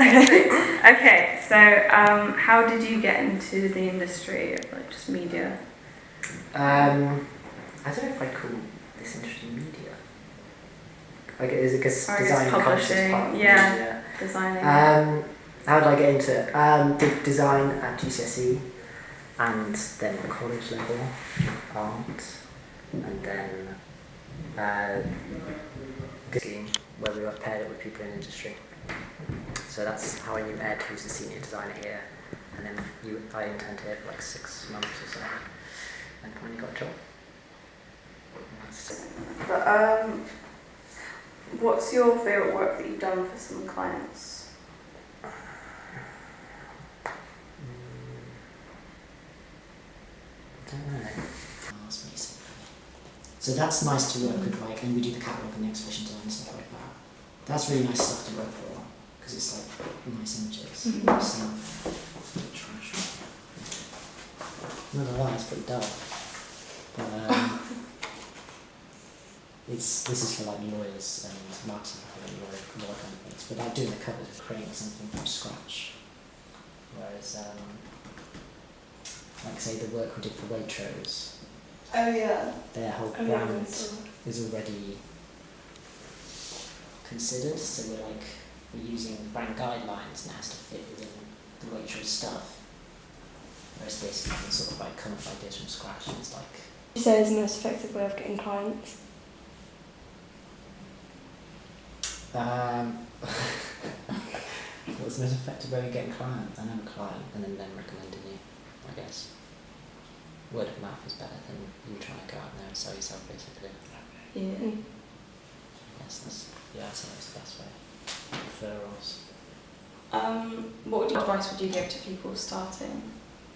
Okay, so how did you get into the industry of like just media? I don't know if I'd call this industry media. Like, is it because design and culture is part of media? Designing. How did I get into it? Did design at GCSE, and then college level, art, and then scheme where we were paired up with people in industry. So that's how I knew Ed, who's the senior designer here, and then I interned here for like 6 months or so, and finally got a job. But what's your favourite work that you've done for some clients? I don't know. So that's nice to work with, like, and we do the catalogue and the exhibition design and stuff like that. That's really nice stuff to work for, because it's like nice images. Trash. Not gonna lie, it's pretty dull. But this is for like lawyers and marketing for law companies. But like doing the covers and creating something from scratch. Whereas, like say the work we did for Waitrose. Oh yeah. Their whole brand is already considered, so we're using brand guidelines and it has to fit within the Waitrose stuff. Whereas this, you can sort of like come up with ideas from scratch, and it's like. Would you say is the most effective way of getting clients? What's the most effective way of getting clients? I know a client and then them recommending you, I guess. Word of mouth is better than you trying to go out there and sell yourself, basically. Yeah. Yes, I'd say that's the best way. Referrals. What advice would you give to people starting?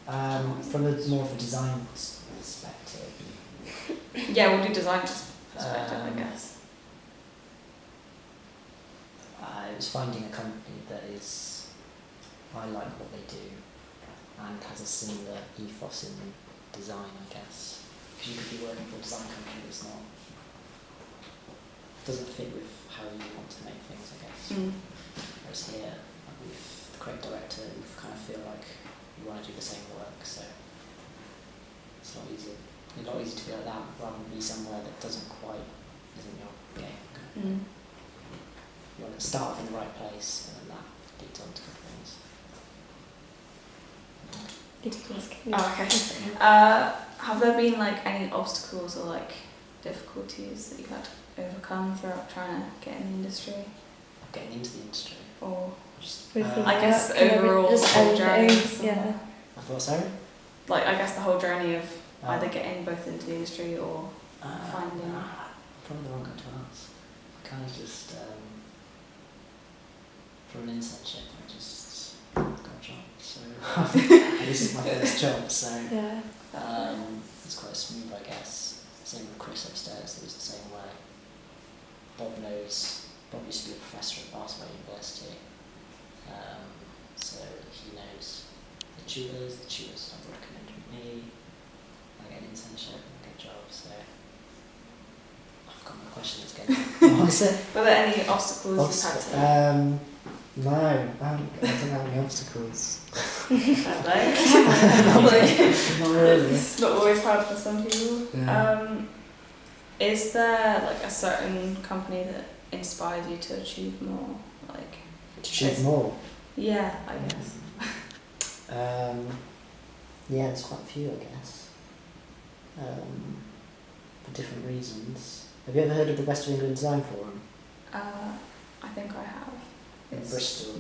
From more of a design perspective. Yeah, we'll do design perspective, I guess. It was finding a company that is, I like what they do, and has a similar ethos in design, I guess. Because you could be working for a design company that's not, doesn't fit with how you want to make things, I guess. Whereas here, with the creative director, you kind of feel like you want to do the same work, so it's a lot easier. It's a lot easier to be like that rather than be somewhere that isn't your game. You want to start off in the right place, and then that leads on to good things. Oh, okay. Have there been like any obstacles or like difficulties that you've had to overcome throughout trying to get in the industry? Getting into the industry? Or just, I guess overall the whole journey? Yeah. I thought so? Like I guess the whole journey of either getting both into the industry or finding... Probably the wrong guy to ask. I kind of just... from an internship, I just got a job, so this is my first job, so it's quite smooth, I guess. Same with Chris upstairs, it was the same way. Bob used to be a professor at Barcelona University, so he knows the tutors have recommended me, I get an internship and I get a job, so I've got my question that's getting what was it? Were there any obstacles you had to... No, I don't have any obstacles. Not really. It's not always hard for some people. Yeah. Is there like a certain company that inspires you to achieve more? Like to achieve more? Yeah, I guess. Yeah, there's quite a few, I guess. For different reasons. Have you ever heard of the West of England Design Forum? I think I have. In Bristol,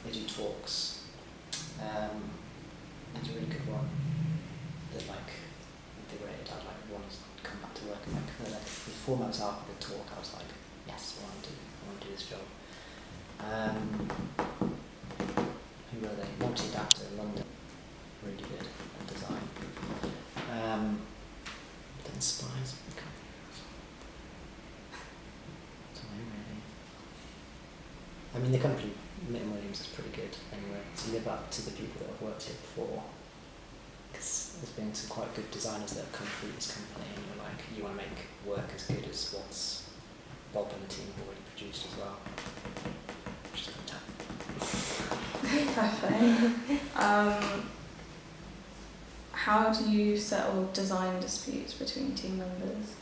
they do talks. It's a really good one. That they rated, I'd want to come back to work and the 4 months after the talk I was like, yes, I want to do this job. Who were they? Multi-Adapter in London. Really good at design. That inspires me. I mean, the company, Mytton is pretty good anyway, to live up to the people that have worked here before. Because there's been some quite good designers that have come through this company, and you're like, you want to make work as good as what's Bob and the team have already produced as well. Which is fantastic. Perfect. How do you settle design disputes between team members?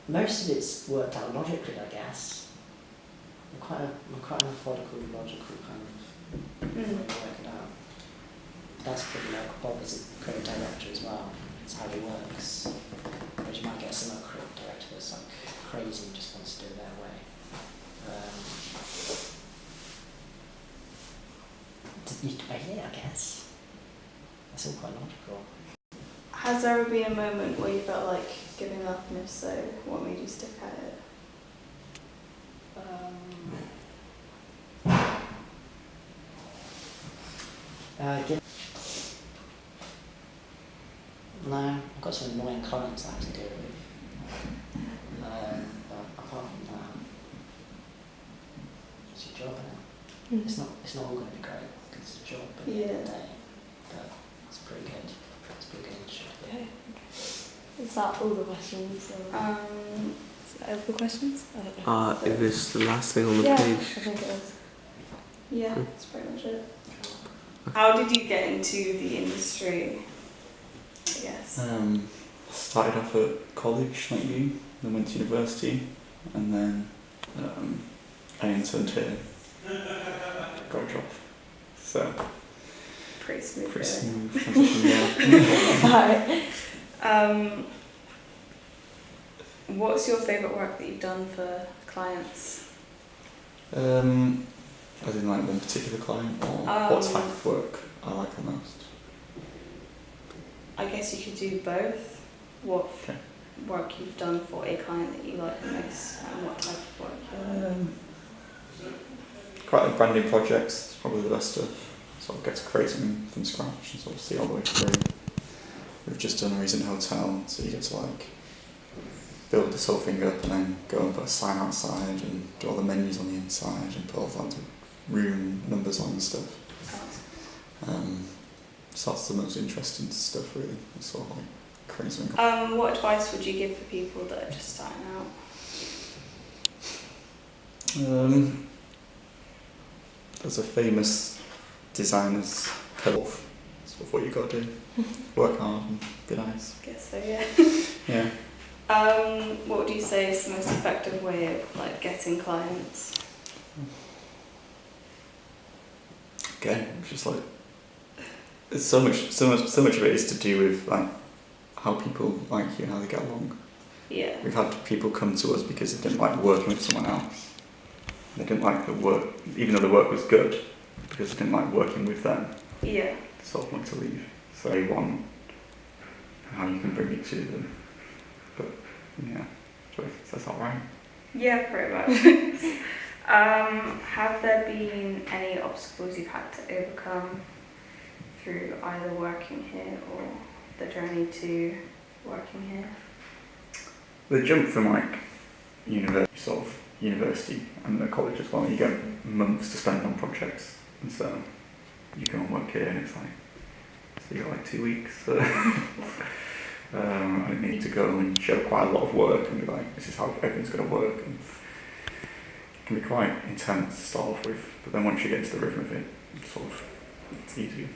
Most of it's worked out logically, I guess. We're quite a methodical, logical kind of way to work it out. That's pretty like Bob is a creative director as well. It's how he works. Whereas you might get some other creative director that's like crazy and just wants to do it their way. Yeah, I guess. That's all quite logical. Has there ever been a moment where you felt like giving up, and if so, what made you stick at it? No, I've got some annoying clients I have to deal with. But apart from that, it's your job, isn't it? It's not all going to be great because it's a job at the end of the day. But it's pretty good. It's a pretty good industry. Okay. Is that all the questions? Is that all the questions? I don't know. Is this the last thing on the yeah, page? I think it is. Yeah, that's pretty much it. How did you get into the industry, I guess? Started off at college like you, then went to university, and then I interned here, got a job. So Pretty smooth. pretty Really. smooth transition there. Alright. What's your favourite work that you've done for clients? As in like one particular client, or what type of work I like the most? I guess you could do both. What Okay. work you've done for a client that you like the most, and what type of work you like. Quite like branding projects, is probably the best stuff. Sort of get to create something from scratch and sort of see all the way through. We've just done a recent hotel, so you get to like build this whole thing up and then go and put a sign outside and do all the menus on the inside and put all the room numbers on and stuff. So that's the most interesting stuff really. It's sort of like creating something. What advice would you give for people that are just starting out? There's a famous designer's health. That's sort of what you got to do. Work hard and be nice. I guess so, yeah. Yeah. What would you say is the most effective way of like getting clients? Again, it's just like it's so much of it is to do with like how people like you and how they get along. Yeah. We've had people come to us because they didn't like working with someone else. They didn't like the work, even though the work was good, because they didn't like working with them. Yeah. They sort of want to leave. So they want how you can bring it to them. But yeah, so that's all right. Yeah, pretty much. Have there been any obstacles you've had to overcome through either working here or the journey to working here? The jump from like university and the college as well, you get months to spend on projects, and so you come and work here and it's like, so you got like 2 weeks. I need to go and show quite a lot of work and be like, this is how everything's going to work. And it can be quite intense to start off with, but then once you get into the rhythm of it, it's easier.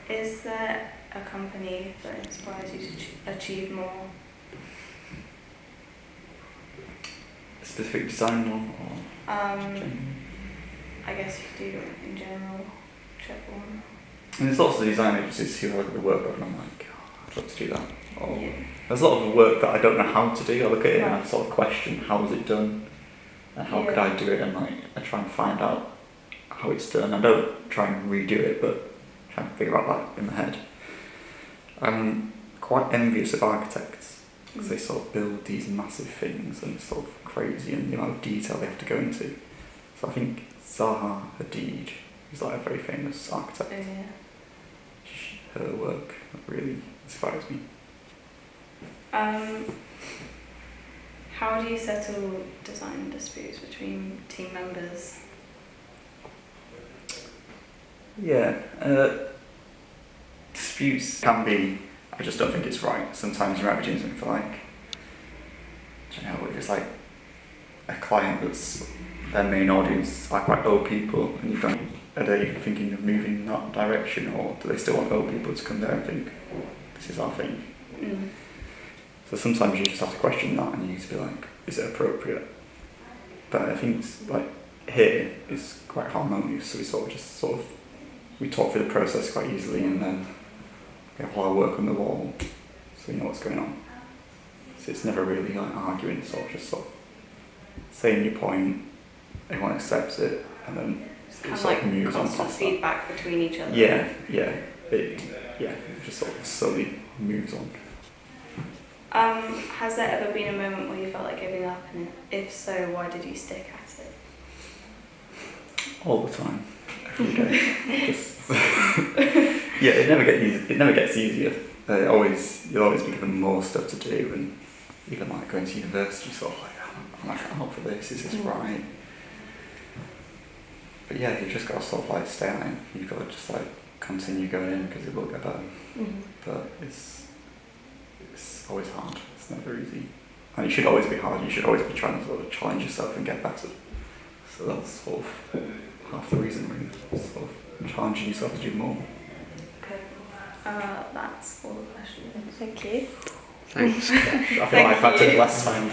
Is there a company that inspires you to achieve more? A specific design one or I guess you could do it in general, check one. And there's lots of design agencies who look at the work of and I'm like, oh, I'd love to do that. Or Yeah. there's a lot of work that I don't know how to do. I look at it and I sort of question how is it done and how could I do it, and like I try and find out how it's done. I don't try and redo it, but try and figure out that in my head. I'm quite envious of architects because they sort of build these massive things and it's sort of crazy and the amount of detail they have to go into. So I think Zaha Hadid is like a very famous architect. Her work really inspires me. How do you settle design disputes between team members? Yeah, disputes can be I just don't think it's right. Sometimes you might be doing something for like, I don't know, if it's like a client that's their main audience are quite old people, and you've done, are they thinking of moving in that direction, or do they still want old people to come there and think, this is our thing? Mm. So sometimes you just have to question that, and you need to be like, is it appropriate? But I think it's like here is quite harmonious, so we talk through the process quite easily, and then we have a lot of work on the wall, so we know what's going on. So it's never really like arguing, just sort of saying your point, everyone accepts it, and then it sort of moves on constant past feedback between each other. It just sort of slowly moves on. Has there ever been a moment where you felt like giving up, and if so, why did you stick at it? All the time, every day. Yeah, it never gets easier. You'll always be given more stuff to do, and even like going to university, sort of like, I'm not going to help for this. Is this right? But yeah, you just got to sort of like stay on it. You've got to just like continue going in, because it will get better. Mm-hmm. But it's always hard. It's never easy, and it should always be hard. You should always be trying to sort of challenge yourself and get better. So that's sort of half the reason, really. Sort of challenging yourself to do more. Okay. That's all the questions. Thank you. Thanks. I feel like I took less time.